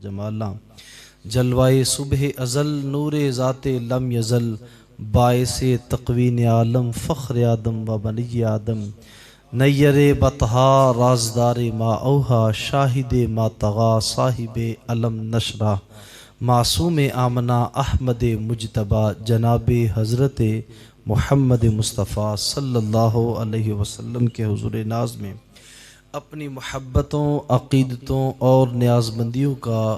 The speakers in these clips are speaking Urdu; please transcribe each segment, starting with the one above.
جمالا جلوائے صبح ازل نور ذات لم یزل باعث تقوین عالم فخر آدم و بنی آدم نیر بطہا رازدار ما اوہا شاہد ما طغا صاحب علم نشرہ معصوم آمنہ احمد مجتبی جناب حضرت محمد مصطفیٰ صلی اللہ علیہ وسلم کے حضور ناز میں اپنی محبتوں عقیدتوں اور نیازمندیوں کا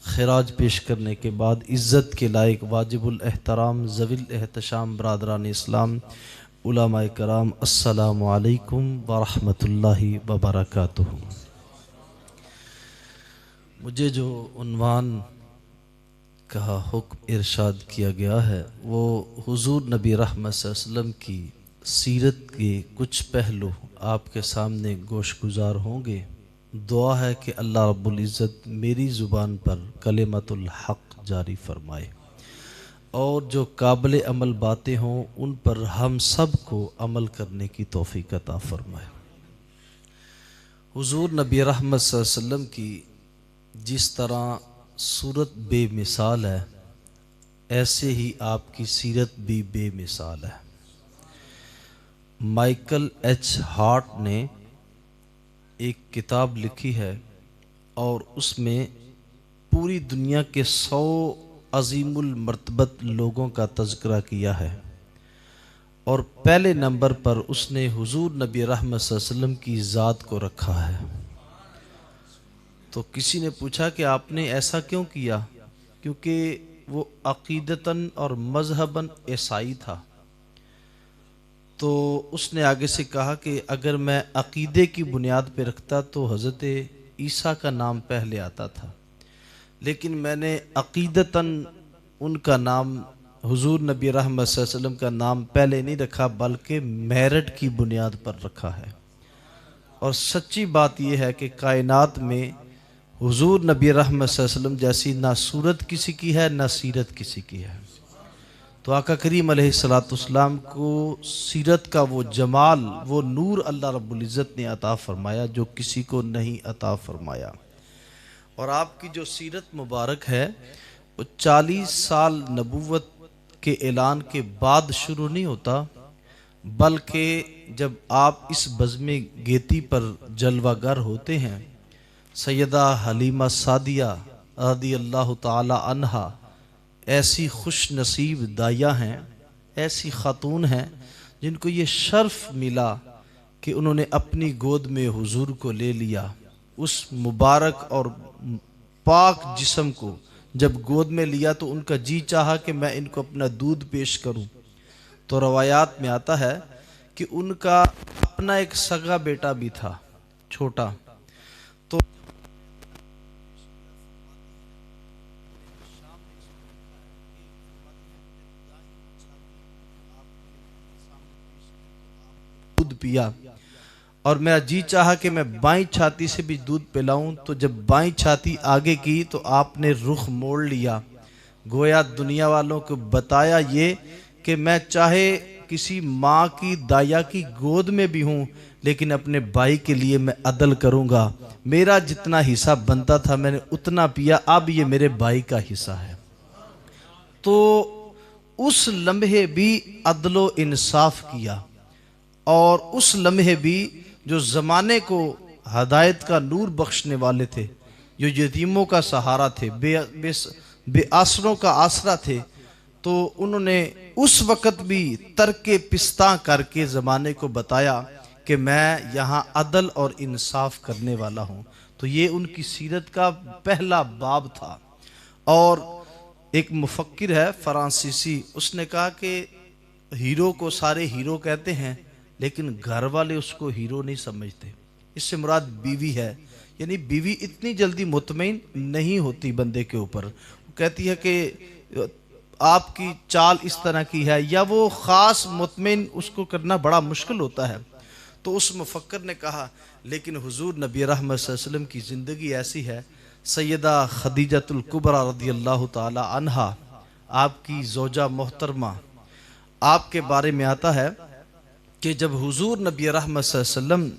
خراج پیش کرنے کے بعد عزت کے لائق واجب الاحترام ذوی الاحتشام برادران اسلام علماء کرام السلام علیکم ورحمۃ اللہ وبرکاتہ۔ مجھے جو عنوان کا حکم ارشاد کیا گیا ہے وہ حضور نبی رحمت صلی اللہ علیہ وسلم کی سیرت کے کچھ پہلو آپ کے سامنے گوش گزار ہوں گے۔ دعا ہے کہ اللہ رب العزت میری زبان پر کلمت الحق جاری فرمائے اور جو قابل عمل باتیں ہوں ان پر ہم سب کو عمل کرنے کی توفیق عطا فرمائے۔ حضور نبی رحمت صلی اللہ علیہ وسلم کی جس طرح صورت بے مثال ہے ایسے ہی آپ کی سیرت بھی بے مثال ہے۔ مائیکل ایچ ہارٹ نے ایک کتاب لکھی ہے اور اس میں پوری دنیا کے 100 عظیم المرتبت لوگوں کا تذکرہ کیا ہے اور پہلے نمبر پر اس نے حضور نبی رحمت صلی اللہ علیہ وسلم کی ذات کو رکھا ہے۔ تو کسی نے پوچھا کہ آپ نے ایسا کیوں کیا؟ کیونکہ وہ عقیدتاً اور مذہباً عیسائی تھا۔ تو اس نے آگے سے کہا کہ اگر میں عقیدے کی بنیاد پہ رکھتا تو حضرت عیسیٰ کا نام پہلے آتا تھا، لیکن میں نے عقیدتاً ان کا نام حضور نبی رحمت صلی اللہ علیہ وسلم کا نام پہلے نہیں رکھا بلکہ میرٹ کی بنیاد پر رکھا ہے۔ اور سچی بات یہ ہے کہ کائنات میں حضور نبی رحمت صلی اللہ علیہ وسلم جیسی نہ صورت کسی کی ہے نہ سیرت کسی کی ہے۔ تو آقا کریم علیہ السلام کو سیرت کا وہ جمال وہ نور اللہ رب العزت نے عطا فرمایا جو کسی کو نہیں عطا فرمایا۔ اور آپ کی جو سیرت مبارک ہے وہ 40 سال نبوت کے اعلان کے بعد شروع نہیں ہوتا بلکہ جب آپ اس بزم گیتی پر جلوہ گر ہوتے ہیں۔ سیدہ حلیمہ سعدیہ رضی اللہ تعالی عنہا ایسی خوش نصیب دائیہ ہیں، ایسی خاتون ہیں جن کو یہ شرف ملا کہ انہوں نے اپنی گود میں حضور کو لے لیا۔ اس مبارک اور پاک جسم کو جب گود میں لیا تو ان کا جی چاہا کہ میں ان کو اپنا دودھ پیش کروں۔ تو روایات میں آتا ہے کہ ان کا اپنا ایک سگا بیٹا بھی تھا چھوٹا، تو دودھ پیا اور میرا جی چاہا کہ میں بائیں چھاتی سے بھی دودھ پلاؤں، تو جب بائیں چھاتی آگے کی تو آپ نے رخ موڑ لیا، گویا دنیا والوں کو بتایا یہ کہ میں چاہے کسی ماں کی دائیا کی گود میں بھی ہوں لیکن اپنے بھائی کے لیے میں عدل کروں گا، میرا جتنا حصہ بنتا تھا میں نے اتنا پیا، اب یہ میرے بھائی کا حصہ ہے۔ تو اس لمحے بھی عدل و انصاف کیا اور اس لمحے بھی جو زمانے کو ہدایت کا نور بخشنے والے تھے، جو یتیموں کا سہارا تھے، بے آسروں کا آسرا تھے، تو انہوں نے اس وقت بھی ترک پستہ کر کے زمانے کو بتایا کہ میں یہاں عدل اور انصاف کرنے والا ہوں۔ تو یہ ان کی سیرت کا پہلا باب تھا۔ اور ایک مفکر ہے فرانسیسی، اس نے کہا کہ ہیرو کو سارے ہیرو کہتے ہیں لیکن گھر والے اس کو ہیرو نہیں سمجھتے۔ اس سے مراد بیوی ہے، یعنی بیوی اتنی جلدی مطمئن نہیں ہوتی بندے کے اوپر، وہ کہتی ہے کہ آپ کی چال اس طرح کی ہے، یا وہ خاص مطمئن اس کو کرنا بڑا مشکل ہوتا ہے۔ تو اس مفکر نے کہا لیکن حضور نبی رحمت صلی اللہ علیہ وسلم کی زندگی ایسی ہے۔ سیدہ خدیجۃ الکبریٰ رضی اللہ تعالی عنہا آپ کی زوجہ محترمہ، آپ کے بارے میں آتا ہے کہ جب حضور نبی رحمت صلی اللہ علیہ وسلم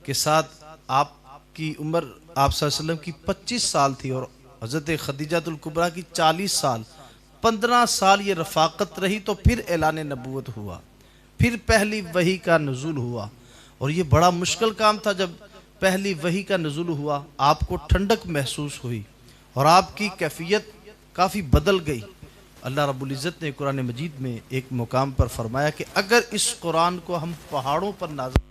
کے ساتھ آپ کی عمر آپ صلی اللہ علیہ وسلم کی 25 سال تھی اور حضرت خدیجۃ الکبریٰ کی 40 سال 15 سال یہ رفاقت رہی، تو پھر اعلان نبوت ہوا، پھر پہلی وحی کا نزول ہوا۔ اور یہ بڑا مشکل کام تھا۔ جب پہلی وحی کا نزول ہوا آپ کو ٹھنڈک محسوس ہوئی اور آپ کی کیفیت کافی بدل گئی۔ اللہ رب العزت نے قرآن مجید میں ایک مقام پر فرمایا کہ اگر اس قرآن کو ہم پہاڑوں پر نازل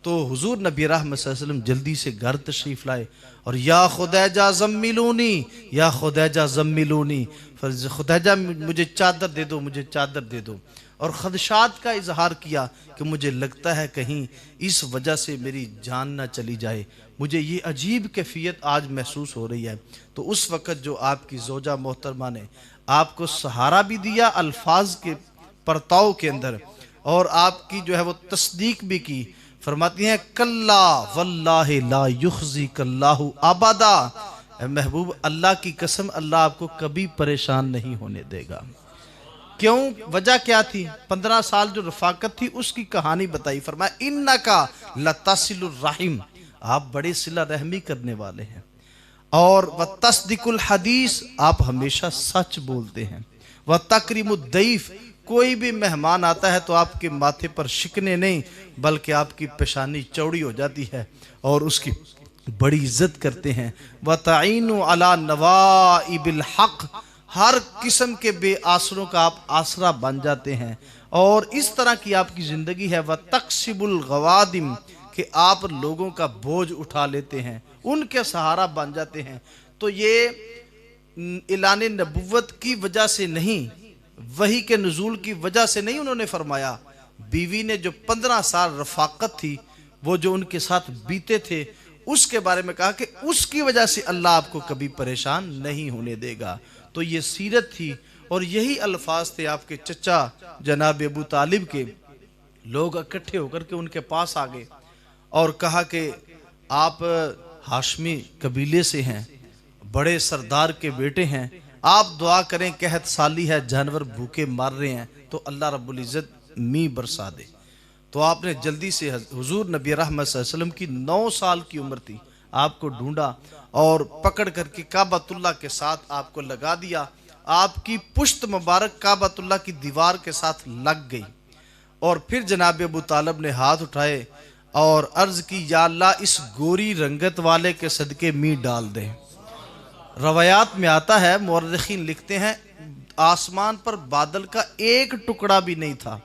تو حضور نبی رحمت صلی اللہ علیہ وسلم جلدی سے گھر تشریف لائے اور یا خدیجہ زملونی، یا خدیجہ زملونی، خدیجہ مجھے چادر دے دو، مجھے چادر دے دو، اور خدشات کا اظہار کیا کہ مجھے لگتا ہے کہیں اس وجہ سے میری جان نہ چلی جائے، مجھے یہ عجیب کیفیت آج محسوس ہو رہی ہے۔ تو اس وقت جو آپ کی زوجہ محترمہ نے آپ کو سہارا بھی دیا الفاظ کے پرتاؤ کے اندر، اور آپ کی جو ہے وہ تصدیق بھی کی، فرماتی ہیں کلا واللہ لا یخزیک اللہ ابدا، اے محبوب اللہ کی قسم اللہ آپ کو کبھی پریشان نہیں ہونے دے گا۔ کیوں؟ وجہ کیا تھی؟ 15 سال جو رفاقت تھی اس کی کہانی بتائی، فرمایا انکا لتصل الرحم، آپ بڑے صلہ رحمی کرنے والے ہیں، اور وتصدق الحدیث، آپ ہمیشہ سچ بولتے ہیں، وتکرم الضیف، کوئی بھی مہمان آتا ہے تو آپ کے ماتھے پر شکنے نہیں بلکہ آپ کی پیشانی چوڑی ہو جاتی ہے اور اس کی بڑی عزت کرتے ہیں، وتعین علی نوائب الحق، ہر قسم کے بے آسروں کا آپ آسرا بن جاتے ہیں، اور اس طرح کی آپ کی زندگی ہے، وتکسب الغوادم، کہ آپ لوگوں کا بوجھ اٹھا لیتے ہیں، ان کے سہارا بن جاتے ہیں۔ تو یہ اعلان نبوت کی وجہ سے نہیں، وحی کے نزول کی وجہ سے نہیں، انہوں نے فرمایا بیوی نے جو 15 سال رفاقت تھی، وہ جو ان کے ساتھ بیتے تھے، اس کے بارے میں کہا کہ اس کی وجہ سے اللہ آپ کو کبھی پریشان نہیں ہونے دے گا۔ تو یہ سیرت تھی، اور یہی الفاظ تھے آپ کے چچا جناب ابو طالب کے۔ لوگ اکٹھے ہو کر کے ان کے پاس آ گئے اور کہا کہ آپ ہاشمی قبیلے سے ہیں، بڑے سردار کے بیٹے ہیں، آپ دعا کریں، قحط سالی ہے، جانور بھوکے مار رہے ہیں، تو اللہ رب العزت می برسا دے۔ تو آپ نے جلدی سے حضور نبی رحمت صلی اللہ علیہ وسلم کی 9 سال کی عمر تھی، آپ کو ڈھونڈا اور پکڑ کر کے کعبۃ اللہ کے ساتھ آپ کو لگا دیا، آپ کی پشت مبارک کعبۃ اللہ کی دیوار کے ساتھ لگ گئی، اور پھر جناب ابو طالب نے ہاتھ اٹھائے اور عرض کی یا اللہ اس گوری رنگت والے کے صدقے می ڈال دیں۔ روایات میں آتا ہے، مورخین لکھتے ہیں آسمان پر بادل کا ایک ٹکڑا بھی نہیں تھا،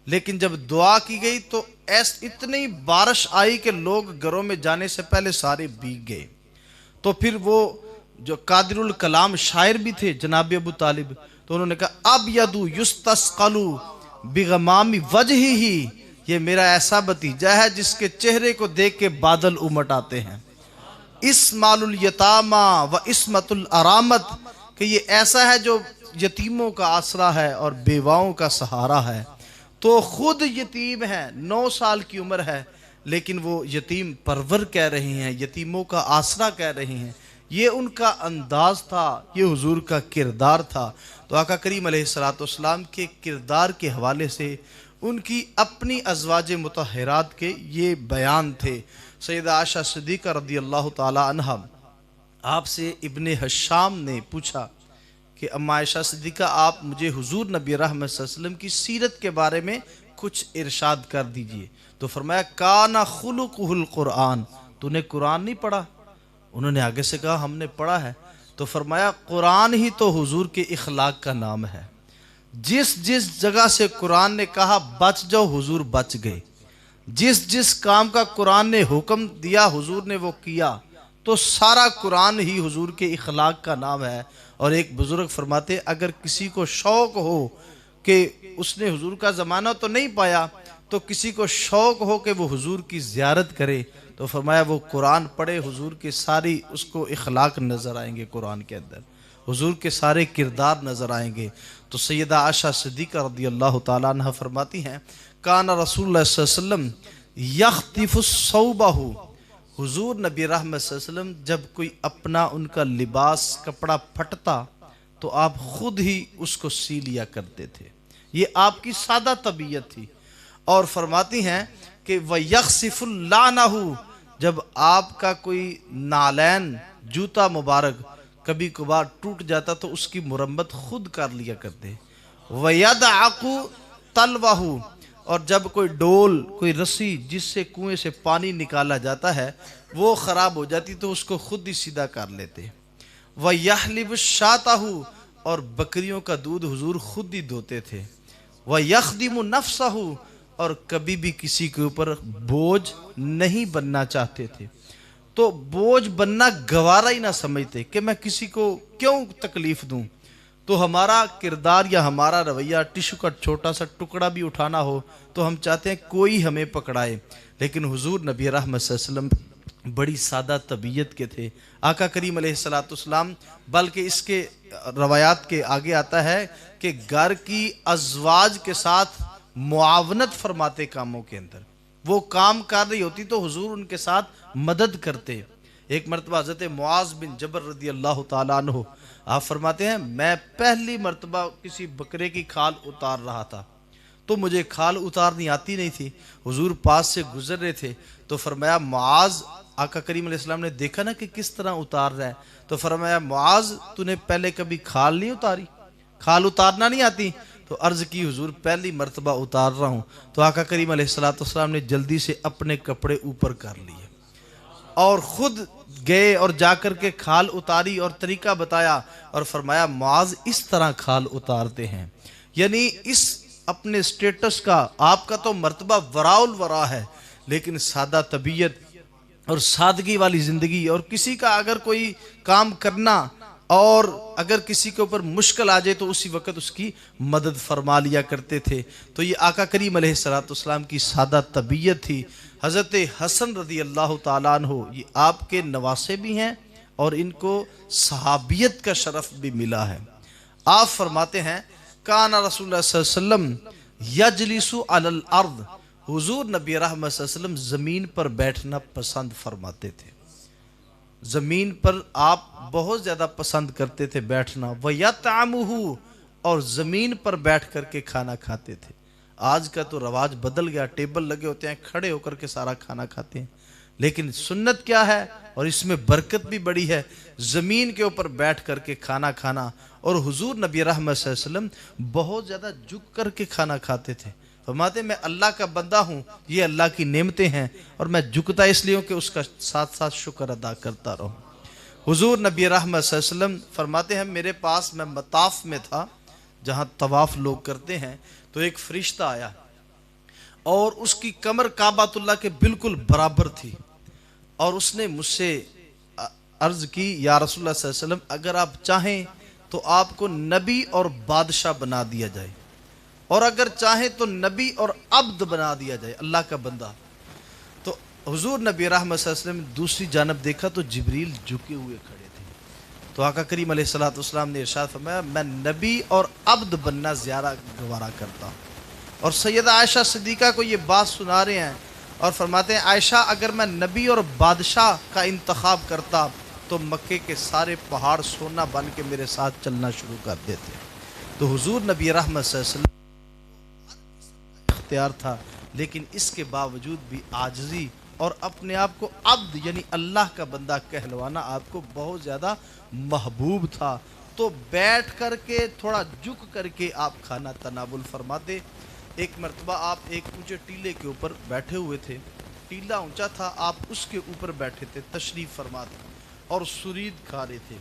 لیکن جب دعا کی گئی تو اتنی بارش آئی کہ لوگ گھروں میں جانے سے پہلے سارے بھیگ گئے۔ تو پھر وہ جو قادر الکلام شاعر بھی تھے جناب ابو طالب، تو انہوں نے کہا اب یدو یستسقل بغمام وجہہ، یہ میرا ایسا بھتیجا ہے جس کے چہرے کو دیکھ کے بادل امٹ آتے ہیں، اسمال الیتامہ و اسمت الارامت، کہ یہ ایسا ہے جو یتیموں کا آسرا ہے اور بیواؤں کا سہارا ہے۔ تو خود یتیم ہے، 9 سال کی عمر ہے، لیکن وہ یتیم پرور کہہ رہے ہیں، یتیموں کا آسرا کہہ رہے ہیں۔ یہ ان کا انداز تھا، یہ حضور کا کردار تھا۔ تو آقا کریم علیہ السلام کے کردار کے حوالے سے ان کی اپنی ازواج مطہرات کے یہ بیان تھے۔ سیدہ عائشہ صدیقہ رضی اللہ تعالی عنہ، آپ سے ابن حشام نے پوچھا کہ اما عائشہ صدیقہ آپ مجھے حضور نبی رحمت صلی اللہ علیہ وسلم کی سیرت کے بارے میں کچھ ارشاد کر دیجئے۔ تو فرمایا کان خلقہ القرآن، تو نے قرآن نہیں پڑھا؟ انہوں نے آگے سے کہا ہم نے پڑھا ہے۔ تو فرمایا قرآن ہی تو حضور کے اخلاق کا نام ہے، جس جس جگہ سے قرآن نے کہا بچ جاؤ حضور بچ گئے، جس جس کام کا قرآن نے حکم دیا حضور نے وہ کیا، تو سارا قرآن ہی حضور کے اخلاق کا نام ہے۔ اور ایک بزرگ فرماتے اگر کسی کو شوق ہو کہ اس نے حضور کا زمانہ تو نہیں پایا، تو کسی کو شوق ہو کہ وہ حضور کی زیارت کرے، تو فرمایا وہ قرآن پڑھے، حضور کے ساری اس کو اخلاق نظر آئیں گے، قرآن کے اندر حضور کے سارے کردار نظر آئیں گے۔ تو سیدہ عائشہ صدیقہ رضی اللہ تعالیٰ عنہ فرماتی ہیں کان رسول اللہ صلی اللہ علیہ وسلم یخطف الثوبہ، حضور نبی رحمت صلی اللہ علیہ وسلم جب کوئی اپنا ان کا لباس کپڑا پھٹتا تو آپ خود ہی اس کو سی لیا کرتے تھے، یہ آپ کی سادہ طبیعت تھی۔ اور فرماتی ہیں کہ وَيَخْسِفُ اللَّعْنَهُ، جب آپ کا کوئی نالین جوتا مبارک کبھی کبھار ٹوٹ جاتا تو اس کی مرمت خود کر لیا کرتے. وَيَدْعَقُ تَلْوَهُ، اور جب کوئی ڈول کوئی رسی جس سے کنویں سے پانی نکالا جاتا ہے وہ خراب ہو جاتی تو اس کو خود ہی سیدھا کر لیتے. وَيَحْلِبُ شَاتَهُ، اور بکریوں کا دودھ حضور خود ہی دھوتے تھے. وَيَخْدِمُ نَفْسَهُ، اور کبھی بھی کسی کے اوپر بوجھ نہیں بننا چاہتے تھے. تو بوجھ بننا گوارا ہی نہ سمجھتے کہ میں کسی کو کیوں تکلیف دوں. تو ہمارا کردار یا ہمارا رویہ ٹشو کا چھوٹا سا ٹکڑا بھی اٹھانا ہو تو ہم چاہتے ہیں کوئی ہمیں پکڑائے. لیکن حضور نبی رحمت صلی اللہ علیہ وسلم بڑی سادہ طبیعت کے تھے. آقا کریم علیہ الصلوۃ والسلام، بلکہ اس کے روایات کے آگے آتا ہے کہ گھر کی ازواج کے ساتھ معاونت فرماتے کاموں کے اندر. وہ کام کر رہی ہوتی تو حضور ان کے ساتھ مدد کرتے. ایک مرتبہ حضرت معاذ بن جبل رضی اللہ تعالیٰ عنہ آپ فرماتے ہیں میں پہلی مرتبہ کسی بکرے کی کھال اتار رہا تھا تو مجھے کھال اتارنی آتی نہیں تھی. حضور پاس سے گزر رہے تھے تو فرمایا معاذ، آقا کریم علیہ السلام نے دیکھا نا کہ کس طرح اتار رہا ہے تو فرمایا معاذ تو نے پہلے کبھی کھال نہیں اتاری، کھال اتارنا نہیں آتی؟ تو عرض کی حضور پہلی مرتبہ اتار رہا ہوں. تو آقا کریم علیہ الصلوۃ والسلام نے جلدی سے اپنے کپڑے اوپر کر لیے اور خود گئے اور جا کر کے کھال اتاری اور طریقہ بتایا اور فرمایا معاذ اس طرح کھال اتارتے ہیں. یعنی اس اپنے سٹیٹس کا آپ کا تو مرتبہ وراء الورا ہے، لیکن سادہ طبیعت اور سادگی والی زندگی، اور کسی کا اگر کوئی کام کرنا اور اگر کسی کے اوپر مشکل آ جائے تو اسی وقت اس کی مدد فرما لیا کرتے تھے. تو یہ آقا کریم علیہ الصلوۃ والسلام کی سادہ طبیعت تھی. حضرت حسن رضی اللہ تعالیٰ عنہ یہ آپ کے نواسے بھی ہیں اور ان کو صحابیت کا شرف بھی ملا ہے. آپ فرماتے ہیں کان رسول اللہ صلی اللہ علیہ وسلم یجلس علی الارض، حضور نبی رحمت صلی اللہ علیہ وسلم زمین پر بیٹھنا پسند فرماتے تھے. زمین پر آپ بہت زیادہ پسند کرتے تھے بیٹھنا. وَيَطْعَمُهُ، اور زمین پر بیٹھ کر کے کھانا کھاتے تھے. آج کا تو رواج بدل گیا، ٹیبل لگے ہوتے ہیں کھڑے ہو کر کے سارا کھانا کھاتے ہیں. لیکن سنت کیا ہے اور اس میں برکت بھی بڑی ہے، زمین کے اوپر بیٹھ کر کے کھانا کھانا. اور حضور نبی رحمت صلی اللہ علیہ وسلم بہت زیادہ جھک کر کے کھانا کھاتے تھے. فرماتے میں اللہ کا بندہ ہوں، یہ اللہ کی نعمتیں ہیں اور میں جھکتا اس لیے ہوں کہ اس کا ساتھ ساتھ شکر ادا کرتا رہوں. حضور نبی رحمت صلی اللہ علیہ وسلم فرماتے ہیں میرے پاس، میں مطاف میں تھا جہاں طواف لوگ کرتے ہیں، تو ایک فرشتہ آیا اور اس کی کمر کعبۃ اللہ کے بالکل برابر تھی اور اس نے مجھ سے عرض کی یا رسول اللہ صلی اللہ علیہ وسلم اگر آپ چاہیں تو آپ کو نبی اور بادشاہ بنا دیا جائے، اور اگر چاہیں تو نبی اور عبد بنا دیا جائے، اللہ کا بندہ. تو حضور نبی رحمت صلی اللہ علیہ وسلم نے دوسری جانب دیکھا تو جبریل جھکے ہوئے کھڑے تھے. تو آقا کریم علیہ الصلوۃ والسلام نے ارشاد فرمایا میں نبی اور عبد بننا زیادہ گوارا کرتا ہوں. اور سیدہ عائشہ صدیقہ کو یہ بات سنا رہے ہیں اور فرماتے ہیں عائشہ اگر میں نبی اور بادشاہ کا انتخاب کرتا تو مکے کے سارے پہاڑ سونا بن کے میرے ساتھ چلنا شروع کر دیتے. تو حضور نبی رحمت صلی اللہ علیہ وسلم اختیار تھا، لیکن اس کے باوجود بھی عاجزی اور اپنے آپ کو عبد یعنی اللہ کا بندہ کہلوانا آپ کو بہت زیادہ محبوب تھا. تو بیٹھ کر کے تھوڑا جھک کر کے آپ کھانا تناول فرماتے. ایک مرتبہ آپ ایک اونچے ٹیلے کے اوپر بیٹھے ہوئے تھے، ٹیلا اونچا تھا، آپ اس کے اوپر بیٹھے تھے تشریف فرما تھے اور سرید کھا رہے تھے.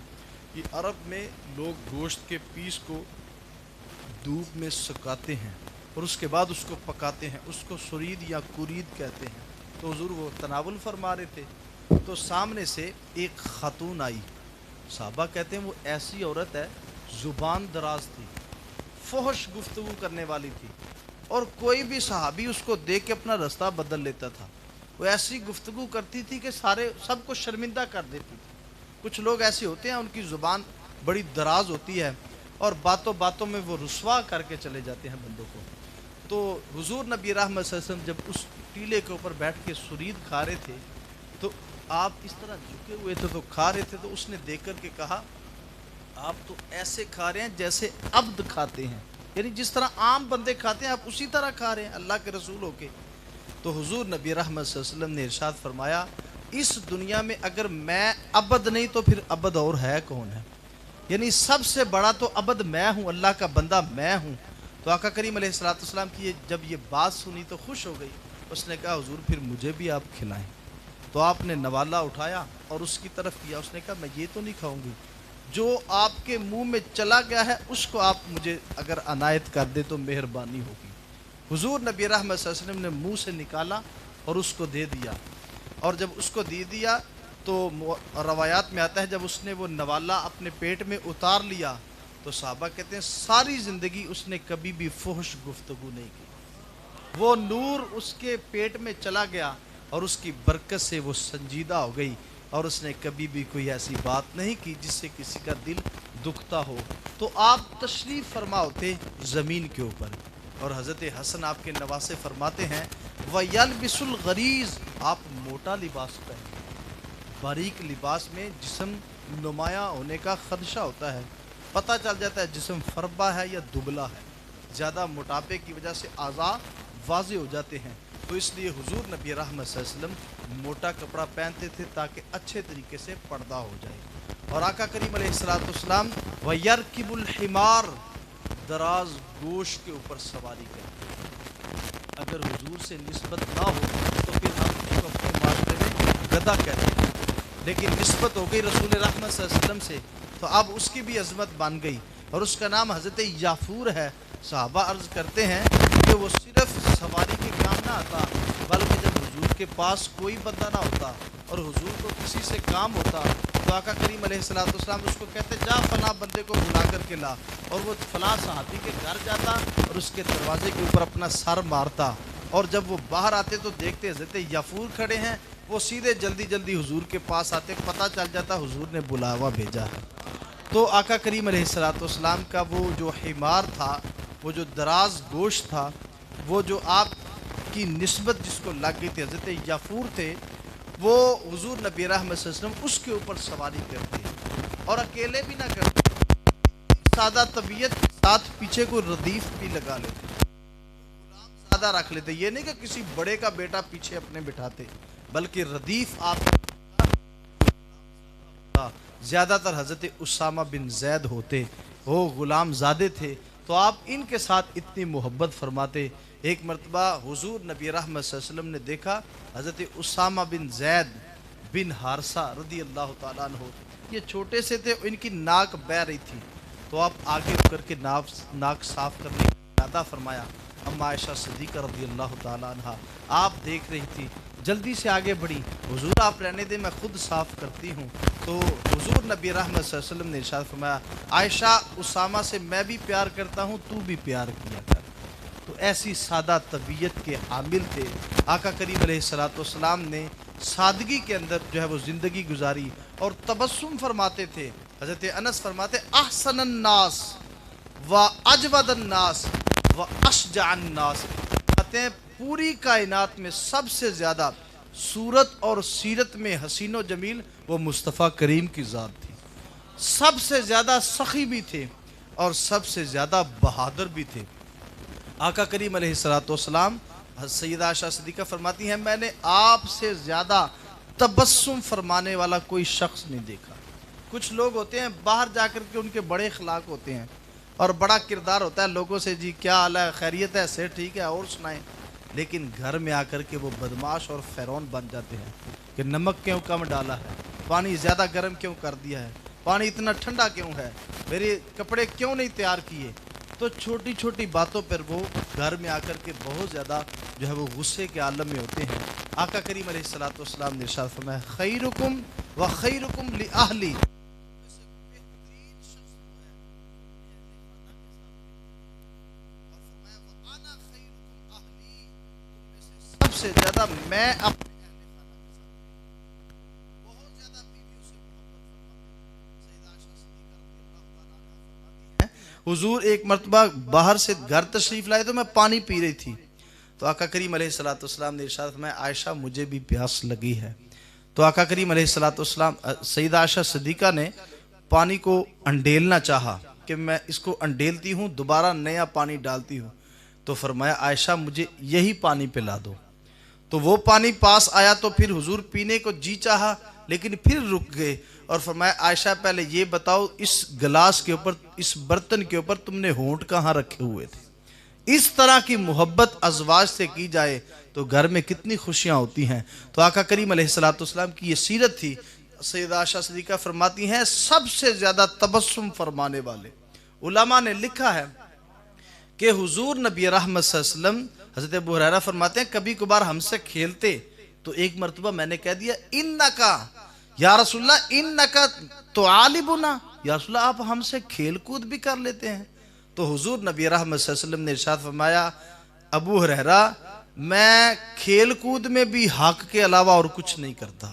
یہ عرب میں لوگ گوشت کے پیس کو دھوپ میں سکاتے ہیں اور اس کے بعد اس کو پکاتے ہیں، اس کو سرید یا کرید کہتے ہیں. تو حضور وہ تناول فرما رہے تھے تو سامنے سے ایک خاتون آئی. صحابہ کہتے ہیں وہ ایسی عورت ہے زبان دراز تھی، فحش گفتگو کرنے والی تھی اور کوئی بھی صحابی اس کو دیکھ کے اپنا رستہ بدل لیتا تھا. وہ ایسی گفتگو کرتی تھی کہ سب کو شرمندہ کر دیتی تھی. کچھ لوگ ایسے ہوتے ہیں ان کی زبان بڑی دراز ہوتی ہے اور باتوں باتوں میں وہ رسوا کر کے چلے جاتے ہیں بندوں کو. تو حضور نبی رحمت صلی اللہ علیہ وسلم جب اس ٹیلے کے اوپر بیٹھ کے سرید کھا رہے تھے تو آپ اس طرح جھکے ہوئے تھے تو کھا رہے تھے. تو اس نے دیکھ کر کے کہا آپ تو ایسے کھا رہے ہیں جیسے عبد کھاتے ہیں، یعنی جس طرح عام بندے کھاتے ہیں آپ اسی طرح کھا رہے ہیں اللہ کے رسول ہو کے. تو حضور نبی رحمت صلی اللہ علیہ وسلم نے ارشاد فرمایا اس دنیا میں اگر میں ابد نہیں تو پھر ابد اور ہے کون ہے؟ یعنی سب سے بڑا تو ابد میں ہوں، اللہ کا بندہ میں ہوں۔ تو آقا کریم علیہ الصلوۃ والسلام کی جب یہ بات سنی تو خوش ہو گئی۔ اس نے کہا حضور پھر مجھے بھی آپ کھلائیں۔ تو آپ نے نوالا اٹھایا اور اس کی طرف کیا۔ اس نے کہا میں یہ تو نہیں کھاؤں گی، جو آپ کے منہ میں چلا گیا ہے اس کو آپ مجھے اگر عنایت کر دے تو مہربانی ہوگی۔ حضور نبی رحمت صلی اللہ علیہ وسلم نے منہ سے نکالا اور اس کو دے دیا، اور جب اس کو دے دیا تو روایات میں آتا ہے جب اس نے وہ نوالا اپنے پیٹ میں اتار لیا تو صحابہ کہتے ہیں ساری زندگی اس نے کبھی بھی فحش گفتگو نہیں کی۔ وہ نور اس کے پیٹ میں چلا گیا اور اس کی برکت سے وہ سنجیدہ ہو گئی، اور اس نے کبھی بھی کوئی ایسی بات نہیں کی جس سے کسی کا دل دکھتا ہو۔ تو آپ تشریف فرما ہوتے زمین کے اوپر، اور حضرت حسن آپ کے نواسے فرماتے ہیں وَيَلْبِسُ الْغَرِيزُ، آپ موٹا لباس پہنیں۔ باریک لباس میں جسم نمایاں ہونے کا خدشہ ہوتا ہے، پتہ چل جاتا ہے جسم فربا ہے یا دبلا ہے، زیادہ موٹاپے کی وجہ سے اعضاء واضح ہو جاتے ہیں۔ تو اس لیے حضور نبی رحمت صلی اللہ علیہ وسلم موٹا کپڑا پہنتے تھے تاکہ اچھے طریقے سے پردہ ہو جائے۔ اور آقا کریم علیہ السلام وَيَرْكِبُ الْحِمَارَ، دراز گوشت کے اوپر سواری کرتے۔ اگر حضور سے نسبت نہ ہو تو پھر ہم اس کو اپنے معاشرے میں گدھا کہتے ہیں، لیکن نسبت ہو گئی رسول رحمت صلی اللہ علیہ وسلم سے تو اب اس کی بھی عظمت بن گئی، اور اس کا نام حضرت یافور ہے۔ صحابہ عرض کرتے ہیں کہ وہ صرف سواری کے کام نہ آتا، بلکہ جب حضور کے پاس کوئی بندہ نہ ہوتا اور حضور کو کسی سے کام ہوتا تو آقا کریم علیہ السلام اس کو کہتے جا فلاں بندے کو بلا کر کے لا، اور وہ فلاں صحابی کے گھر جاتا اور اس کے دروازے کے اوپر اپنا سر مارتا، اور جب وہ باہر آتے تو دیکھتے حضرت یافور کھڑے ہیں، وہ سیدھے جلدی جلدی حضور کے پاس آتے، پتہ چل جاتا حضور نے بلاوا بھیجا ہے۔ تو آقا کریم علیہ السلام کا وہ جو حمار تھا، وہ جو دراز گوشت تھا، وہ جو آپ کی نسبت جس کو لگ گئی تھی حضرت یافور تھے، وہ حضور نبی رحمت صلی اللہ علیہ وسلم اس کے اوپر سواری کرتے ہیں، اور اکیلے بھی نہ کرتے، سادہ طبیعت کے ساتھ پیچھے کو ردیف بھی لگا لیتے، سادہ رکھ لیتے، یہ نہیں کہ کسی بڑے کا بیٹا پیچھے اپنے بٹھاتے، بلکہ ردیف آپ زیادہ تر حضرت اسامہ بن زید ہوتے، وہ غلام زادے تھے، تو آپ ان کے ساتھ اتنی محبت فرماتے۔ ایک مرتبہ حضور نبی رحمت صلی اللہ علیہ وسلم نے دیکھا حضرت اسامہ بن زید بن حارثہ رضی اللہ تعالیٰ عنہ، یہ چھوٹے سے تھے، ان کی ناک بہہ رہی تھی، تو آپ آگے کر کے ناک صاف کرنے کا ارادہ فرمایا۔ اما عائشہ صدیقہ رضی اللہ تعالیٰ عنہ آپ دیکھ رہی تھی، جلدی سے آگے بڑھی، حضور آپ رہنے دیں میں خود صاف کرتی ہوں۔ تو حضور نبی رحمت صلی اللہ علیہ وسلم نے ارشاد فرمایا عائشہ اسامہ سے میں بھی پیار کرتا ہوں، تو بھی پیار کیا کر۔ تو ایسی سادہ طبیعت کے حامل تھے آقا کریم علیہ السلام نے، سادگی کے اندر جو ہے وہ زندگی گزاری، اور تبسم فرماتے تھے۔ حضرت انس فرماتے احسن الناس و اجود الناس و اشجع الناس، کہتے ہیں پوری کائنات میں سب سے زیادہ صورت اور سیرت میں حسین و جمیل وہ مصطفیٰ کریم کی ذات تھی، سب سے زیادہ سخی بھی تھے اور سب سے زیادہ بہادر بھی تھے۔ آقا کریم علیہ السلام، سیدہ عائشہ صدیقہ فرماتی ہیں میں نے آپ سے زیادہ تبسم فرمانے والا کوئی شخص نہیں دیکھا۔ کچھ لوگ ہوتے ہیں باہر جا کر کے ان کے بڑے اخلاق ہوتے ہیں اور بڑا کردار ہوتا ہے، لوگوں سے جی کیا حال ہے، خیریت ہے، سے ٹھیک ہے، اور سنائیں، لیکن گھر میں آ کر کے وہ بدماش اور فرعون بن جاتے ہیں کہ نمک کیوں کم ڈالا ہے، پانی زیادہ گرم کیوں کر دیا ہے، پانی اتنا ٹھنڈا کیوں ہے، میرے کپڑے کیوں نہیں تیار کیے۔ تو چھوٹی چھوٹی باتوں پر وہ گھر میں آ کر کے بہت زیادہ جو ہے وہ غصے کے عالم میں ہوتے ہیں۔ آقا کریم علیہ السلام نے ارشاد فرمایا خیرکم و خیرکم لأہلی، سب سے زیادہ میں اپنے بہت زیادہ بیویوں سے محبت فرماتے ہیں۔ سیدہ عائشہ صدیقہ رضی اللہ تعالیٰ عنہا فرماتی ہیں حضور ایک مرتبہ باہر سے گھر تشریف لائے تو میں پانی پی رہی تھی، تو آقا کریم علیہ السلام نے ارشاد فرمایا عائشہ مجھے بھی پیاس لگی ہے۔ تو آقا کریم علیہ السلام سیدہ عائشہ صدیقہ نے پانی کو انڈیلنا چاہا کہ میں اس کو انڈیلتی ہوں دوبارہ نیا پانی ڈالتی ہوں، تو فرمایا عائشہ مجھے یہی پانی پلا دو۔ تو وہ پانی پاس آیا تو پھر حضور پینے کو جی چاہا لیکن پھر رک گئے اور فرمایا عائشہ پہلے یہ بتاؤ اس گلاس کے اوپر، اس برتن کے اوپر تم نے ہونٹ کہاں رکھے ہوئے تھے؟ اس طرح کی محبت ازواج سے کی جائے تو گھر میں کتنی خوشیاں ہوتی ہیں۔ تو آقا کریم علیہ السلام کی یہ سیرت تھی۔ سیدہ عائشہ صدیقہ فرماتی ہیں سب سے زیادہ تبسم فرمانے والے۔ علماء نے لکھا ہے کہ حضور نبی رحمت صلی اللہ علیہ وسلم، حضرت ابو ہریرہ فرماتے ہیں کبھی کبھار ہم سے کھیلتے تو ایک مرتبہ میں نے کہہ دیا انکا یا رسول اللہ انکا تعالبنا، یا رسول اللہ آپ ہم سے کھیل کود بھی کر لیتے ہیں؟ تو حضور نبی رحمت صلی اللہ علیہ وسلم نے ارشاد فرمایا ابو ہریرہ میں کھیل کود میں بھی حق کے علاوہ اور کچھ نہیں کرتا،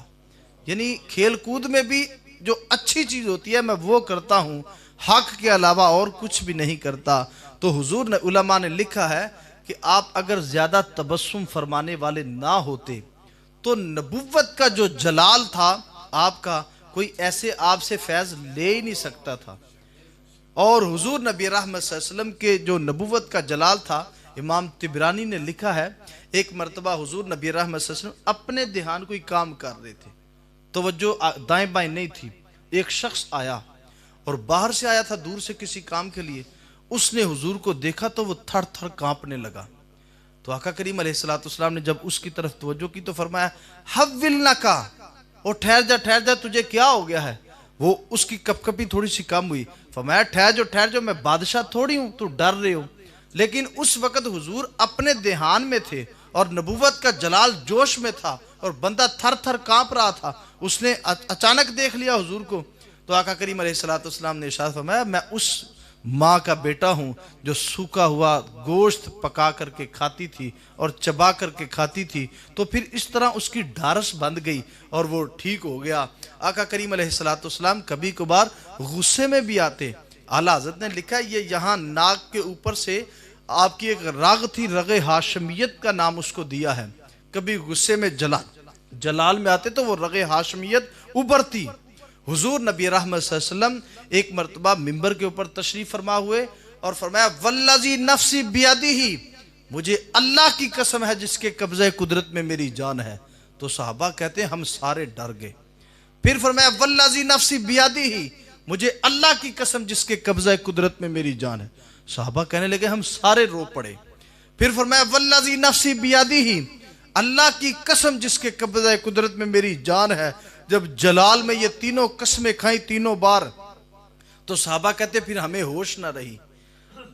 یعنی کھیل کود میں بھی جو اچھی چیز ہوتی ہے میں وہ کرتا ہوں، حق کے علاوہ اور کچھ بھی نہیں کرتا۔ تو حضور نے، علماء نے لکھا ہے کہ آپ اگر زیادہ تبسم فرمانے والے نہ ہوتے تو نبوت کا جو جلال تھا آپ کا، کوئی ایسے آپ سے فیض لے ہی نہیں سکتا تھا۔ اور حضور نبی رحمت صلی اللہ علیہ وسلم کے جو نبوت کا جلال تھا، امام طبرانی نے لکھا ہے ایک مرتبہ حضور نبی رحمت صلی اللہ علیہ وسلم اپنے دھیان کوئی کام کر رہے تھے، توجہ دائیں بائیں نہیں تھی، ایک شخص آیا اور باہر سے آیا تھا دور سے کسی کام کے لیے، اس نے حضور کو دیکھا تو وہ تھر تھر کانپنے لگا۔ تو آقا کریم علیہ السلام نے جب اس کی طرف توجہ کی تو فرمایا حولنکا، اور ٹھہر جا تجھے کیا ہو گیا ہے؟ وہ اس کی کپ کپی تھوڑی سی کم ہوئی، فرمایا ٹھہر جو میں بادشاہ تھوڑی ہوں تو ڈر رہے ہو۔ لیکن اس وقت حضور اپنے دھیان میں تھے اور نبوت کا جلال جوش میں تھا اور بندہ تھر تھر کانپ رہا تھا، اس نے اچانک دیکھ لیا حضور کو۔ تو آقا کریم علیہ السلام نے ارشاد فرمایا میں اس ماں کا بیٹا ہوں جو سوکھا ہوا گوشت پکا کر کے کھاتی تھی اور چبا کر کے کھاتی تھی، تو پھر اس طرح اس کی ڈھارس بند گئی اور وہ ٹھیک ہو گیا۔ آقا کریم علیہ السلام کبھی کبھار غصے میں بھی آتے۔ اعلیٰ حضرت نے لکھا ہے یہ یہاں ناک کے اوپر سے آپ کی ایک رگ تھی، رگ ہاشمیت کا نام اس کو دیا ہے، کبھی غصے میں جلال میں آتے تو وہ رگ ہاشمیت ابھرتی۔ حضور نبی رحمت صلی اللہ علیہ وسلم ایک مرتبہ منبر کے اوپر تشریف فرما ہوئے اور فرمایا والذی نفسی بیدہ، مجھے اللہ کی قسم ہے جس کے قبضہ قدرت میں میری جان ہے۔ تو صحابہ کہتے ہیں ہم سارے ڈر گئے۔ پھر فرمایا والذی نفسی بیدہ، مجھے اللہ کی قسم جس کے قبضہ قدرت میں میری جان ہے۔ صحابہ کہنے لگے ہم سارے رو پڑے۔ پھر فرمایا والذی نفسی بیدہ، اللہ کی قسم جس کے قبضہ قدرت میں میری جان ہے۔ جب جلال میں یہ تینوں قسمیں کھائیں تینوں بار تو صحابہ کہتے پھر ہمیں ہوش نہ رہی۔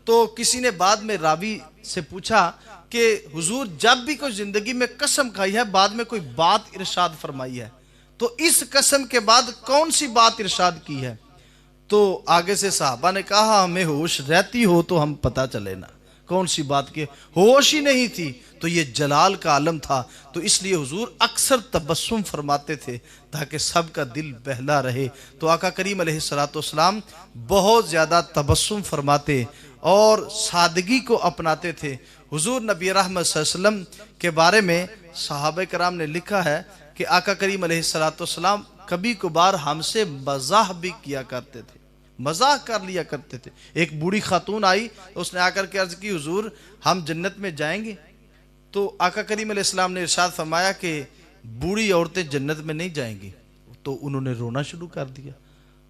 تو کسی نے بعد میں راوی سے پوچھا کہ حضور جب بھی کوئی زندگی میں قسم کھائی ہے بعد میں کوئی بات ارشاد فرمائی ہے تو اس قسم کے بعد کون سی بات ارشاد کی ہے؟ تو آگے سے صحابہ نے کہا ہمیں ہوش رہتی ہو تو ہم پتہ چلے نا کون سی بات کی، ہوش ہی نہیں تھی تو یہ جلال کا عالم تھا۔ تو اس لیے حضور اکثر تبسم فرماتے تھے تاکہ سب کا دل بہلا رہے۔ تو آقا کریم علیہ السلام بہت زیادہ تبسم فرماتے اور سادگی کو اپناتے تھے۔ حضور نبی رحمت صلی اللہ علیہ وسلم کے بارے میں صحابہ کرام نے لکھا ہے کہ آقا کریم علیہ السلام کبھی کبھار ہم سے مزاح بھی کیا کرتے تھے، مزاح کر لیا کرتے تھے۔ ایک بوڑھی خاتون آئی، اس نے آ کر کے عرض کی حضور ہم جنت میں جائیں گے؟ تو آقا کریم علیہ السلام نے ارشاد فرمایا کہ بوڑھی عورتیں جنت میں نہیں جائیں گی۔ تو انہوں نے رونا شروع کر دیا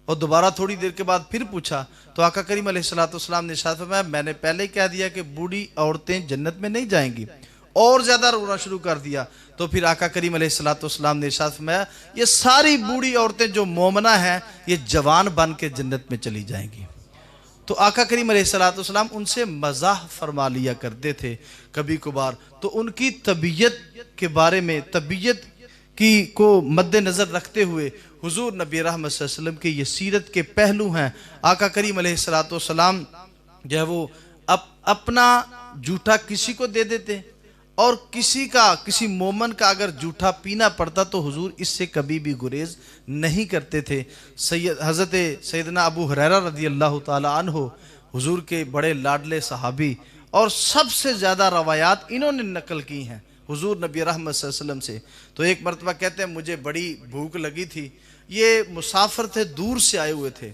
اور دوبارہ تھوڑی دیر کے بعد پھر پوچھا تو آقا کریم علیہ السلام نے ارشاد فرمایا میں نے پہلے کہہ دیا کہ بوڑھی عورتیں جنت میں نہیں جائیں گی، اور زیادہ رونا شروع کر دیا۔ تو پھر آقا کریم علیہ السلام نے ارشاد فرمایا یہ ساری بوڑھی عورتیں جو مومنہ ہیں یہ جوان بن کے جنت میں چلی جائیں گی۔ تو آقا کریم علیہ السلام ان سے مزاح فرما لیا کرتے تھے کبھی کبھار۔ تو ان کی طبیعت کے بارے میں، طبیعت کی کو مد نظر رکھتے ہوئے حضور نبی رحمت صلی اللہ علیہ وسلم کے یہ سیرت کے پہلو ہیں۔ آقا کریم علیہ السلام جو ہے وہ اپنا جھوٹا کسی کو دے دیتے اور کسی مومن کا اگر جھوٹا پینا پڑتا تو حضور اس سے کبھی بھی گریز نہیں کرتے تھے۔ حضرت سیدنا ابو ہریرہ رضی اللہ تعالی عنہ حضور کے بڑے لاڈلے صحابی اور سب سے زیادہ روایات انہوں نے نقل کی ہیں حضور نبی رحمت صلی اللہ علیہ وسلم سے۔ تو ایک مرتبہ کہتے ہیں مجھے بڑی بھوک لگی تھی، یہ مسافر تھے، دور سے آئے ہوئے تھے،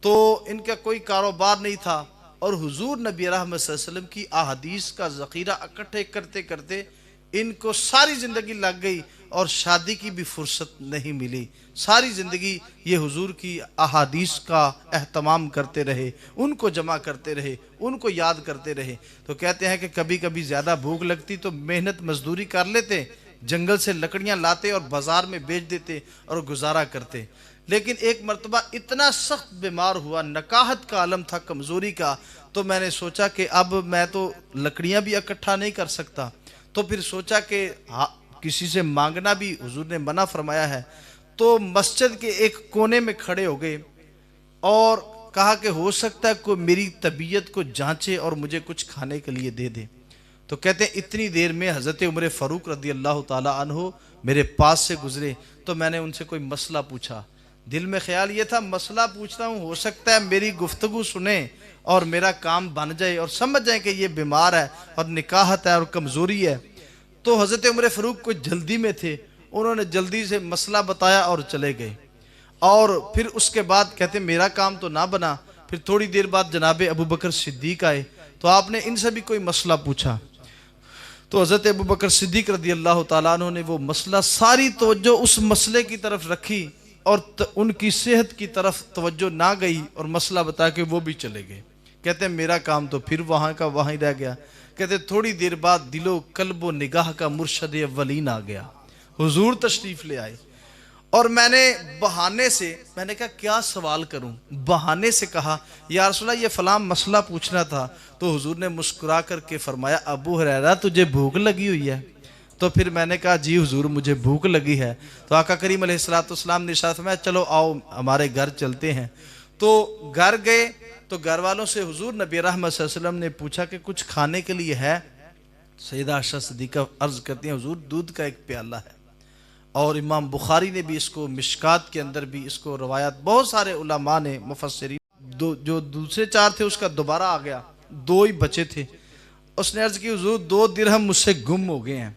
تو ان کا کوئی کاروبار نہیں تھا اور حضور نبی رحمت صلی اللہ علیہ وسلم کی احادیث کا ذخیرہ اکٹھے کرتے کرتے ان کو ساری زندگی لگ گئی اور شادی کی بھی فرصت نہیں ملی. ساری زندگی یہ حضور کی احادیث کا اہتمام کرتے رہے، ان کو جمع کرتے رہے، ان کو یاد کرتے رہے. تو کہتے ہیں کہ کبھی کبھی زیادہ بھوک لگتی تو محنت مزدوری کر لیتے، جنگل سے لکڑیاں لاتے اور بازار میں بیچ دیتے اور گزارا کرتے. لیکن ایک مرتبہ اتنا سخت بیمار ہوا، نکاہت کا عالم تھا، کمزوری کا. تو میں نے سوچا کہ اب میں تو لکڑیاں بھی اکٹھا نہیں کر سکتا. تو پھر سوچا کہ کسی سے مانگنا بھی حضور نے منع فرمایا ہے. تو مسجد کے ایک کونے میں کھڑے ہو گئے اور کہا کہ ہو سکتا ہے کوئی میری طبیعت کو جانچے اور مجھے کچھ کھانے کے لیے دے دے. تو کہتے ہیں اتنی دیر میں حضرت عمر فاروق رضی اللہ تعالی عنہ میرے پاس سے گزرے. تو میں نے ان سے کوئی مسئلہ پوچھا. دل میں خیال یہ تھا مسئلہ پوچھتا ہوں، ہو سکتا ہے میری گفتگو سنیں اور میرا کام بن جائے اور سمجھ جائیں کہ یہ بیمار ہے اور نکاہت ہے اور کمزوری ہے. تو حضرت عمر فاروق کو جلدی میں تھے، انہوں نے جلدی سے مسئلہ بتایا اور چلے گئے. اور پھر اس کے بعد کہتے ہیں میرا کام تو نہ بنا. پھر تھوڑی دیر بعد جناب ابو بکر صدیق آئے. تو آپ نے ان سے بھی کوئی مسئلہ پوچھا. تو حضرت ابو بکر صدیق رضی اللہ تعالیٰ عنہ نے وہ مسئلہ، ساری توجہ اس مسئلے کی طرف رکھی اور ان کی صحت کی طرف توجہ نہ گئی اور مسئلہ بتا کے وہ بھی چلے گئے. کہتے ہیں میرا کام تو پھر وہاں کا وہاں ہی رہ گیا. کہتے ہیں تھوڑی دیر بعد دل و قلب و نگاہ کا مرشد اولین آ گیا، حضور تشریف لے آئے. اور میں نے بہانے سے، میں نے کہا کیا سوال کروں، بہانے سے کہا یا رسول اللہ یہ فلاں مسئلہ پوچھنا تھا. تو حضور نے مسکرا کر کے فرمایا ابو ہریرہ تجھے بھوک لگی ہوئی ہے؟ تو پھر میں نے کہا جی حضور مجھے بھوک لگی ہے. تو آقا کریم علیہ السلام نے ارشاد فرمایا چلو آؤ ہمارے گھر چلتے ہیں. تو گھر گئے تو گھر والوں سے حضور نبی رحمت صلی اللہ علیہ وسلم نے پوچھا کہ کچھ کھانے کے لیے ہے؟ سیدہ عائشہ صدیقہ عرض کرتی ہیں حضور دودھ کا ایک پیالہ ہے. اور امام بخاری نے بھی اس کو، مشکات کے اندر بھی اس کو روایات، بہت سارے علماء نے مفسرین، جو دوسرے 4 تھے اس کا دوبارہ آ گیا، 2 ہی بچے تھے. اس نے عرض کی حضور 2 درہم مجھ سے گم ہو گئے ہیں،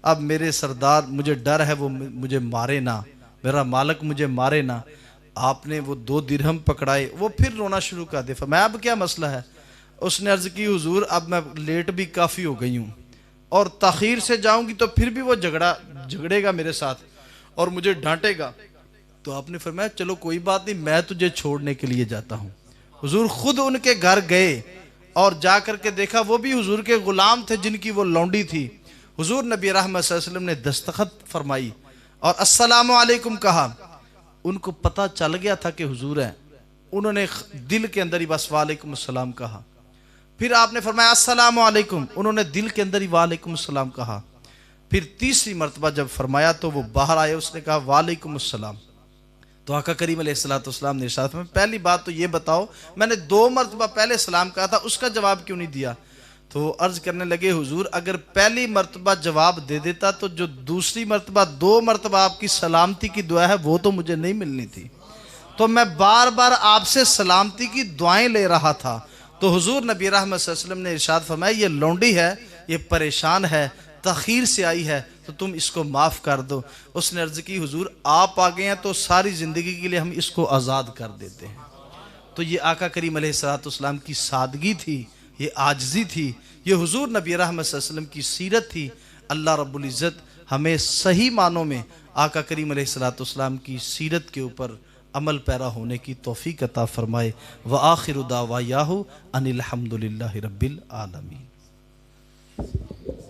اب میرے سردار مجھے ڈر ہے وہ مجھے مارے نہ، میرا مالک مجھے مارے نہ. آپ نے وہ 2 درہم پکڑائے، وہ پھر رونا شروع کر دے. فرمایا اب کیا مسئلہ ہے؟ اس نے عرض کی حضور اب میں لیٹ بھی کافی ہو گئی ہوں اور تاخیر سے جاؤں گی تو پھر بھی وہ جھگڑے گا میرے ساتھ اور مجھے ڈانٹے گا. تو آپ نے فرمایا چلو کوئی بات نہیں، میں تجھے چھوڑنے کے لیے جاتا ہوں. حضور خود ان کے گھر گئے اور جا کر کے دیکھا وہ بھی حضور کے غلام تھے جن کی وہ لونڈی تھی. حضور نبی رحمت صلی اللہ علیہ وسلم نے دستخط فرمائی اور السلام علیکم کہا. ان کو پتہ چل گیا تھا کہ حضور ہیں. انہوں نے دل کے اندر ہی بس وعلیکم السلام کہا. پھر آپ نے فرمایا السلام علیکم، انہوں نے دل کے اندر ہی وعلیکم السلام کہا. پھر تیسری مرتبہ جب فرمایا تو وہ باہر آئے، اس نے کہا وعلیکم السلام. تو آقا کریم علیہ السلام نے ارشاد فرمایا پہلی بات تو یہ بتاؤ میں نے 2 مرتبہ پہلے سلام کہا تھا، اس کا جواب کیوں نہیں دیا؟ تو وہ عرض کرنے لگے حضور اگر پہلی مرتبہ جواب دے دیتا تو جو دوسری مرتبہ 2 مرتبہ آپ کی سلامتی کی دعا ہے وہ تو مجھے نہیں ملنی تھی. تو میں بار بار آپ سے سلامتی کی دعائیں لے رہا تھا. تو حضور نبی رحمت صلی اللہ علیہ وسلم نے ارشاد فرمایا یہ لونڈی ہے، یہ پریشان ہے، تاخیر سے آئی ہے، تو تم اس کو معاف کر دو. اس نے عرض کی حضور آپ آ گئے ہیں تو ساری زندگی کے لیے ہم اس کو آزاد کر دیتے ہیں. تو یہ آقا کریم علیہ السلام کی سادگی تھی، یہ عاجزی تھی، یہ حضور نبی رحمت صلی اللہ علیہ وسلم کی سیرت تھی. اللہ رب العزت ہمیں صحیح معنوں میں آقا کریم علیہ السلام کی سیرت کے اوپر عمل پیرا ہونے کی توفیق عطا فرمائے. وآخر دعوایاہ ان الحمد للہ رب العالمین.